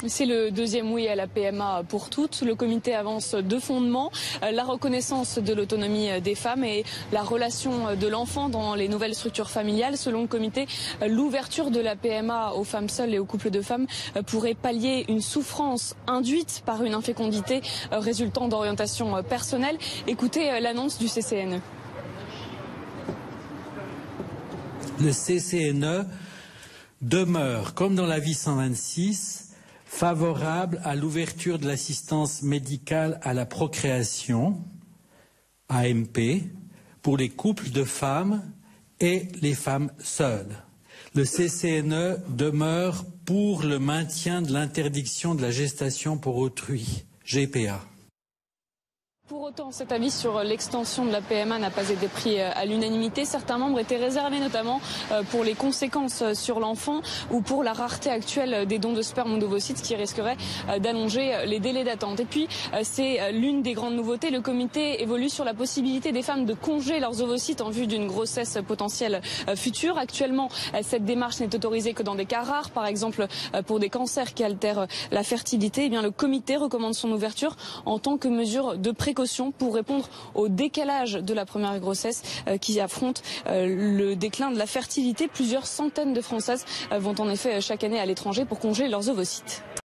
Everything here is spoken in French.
C'est le deuxième oui à la PMA pour toutes. Le comité avance deux fondements, la reconnaissance de l'autonomie des femmes et la relation de l'enfant dans les nouvelles structures familiales. Selon le comité, l'ouverture de la PMA aux femmes seules et aux couples de femmes pourrait pallier une souffrance induite par une infécondité résultant d'orientation personnelle. Écoutez l'annonce du CCNE. Le CCNE demeure, comme dans l'avis 126, favorable à l'ouverture de l'assistance médicale à la procréation, AMP, pour les couples de femmes et les femmes seules. Le CCNE demeure pour le maintien de l'interdiction de la gestation pour autrui, GPA. Pour autant, cet avis sur l'extension de la PMA n'a pas été pris à l'unanimité. Certains membres étaient réservés notamment pour les conséquences sur l'enfant ou pour la rareté actuelle des dons de sperme ou d'ovocytes qui risquerait d'allonger les délais d'attente. Et puis, c'est l'une des grandes nouveautés. Le comité évolue sur la possibilité des femmes de congeler leurs ovocytes en vue d'une grossesse potentielle future. Actuellement, cette démarche n'est autorisée que dans des cas rares, par exemple pour des cancers qui altèrent la fertilité. Eh bien, le comité recommande son ouverture en tant que mesure de précaution pour répondre au décalage de la première grossesse qui affronte le déclin de la fertilité. Plusieurs centaines de Françaises vont en effet chaque année à l'étranger pour congeler leurs ovocytes.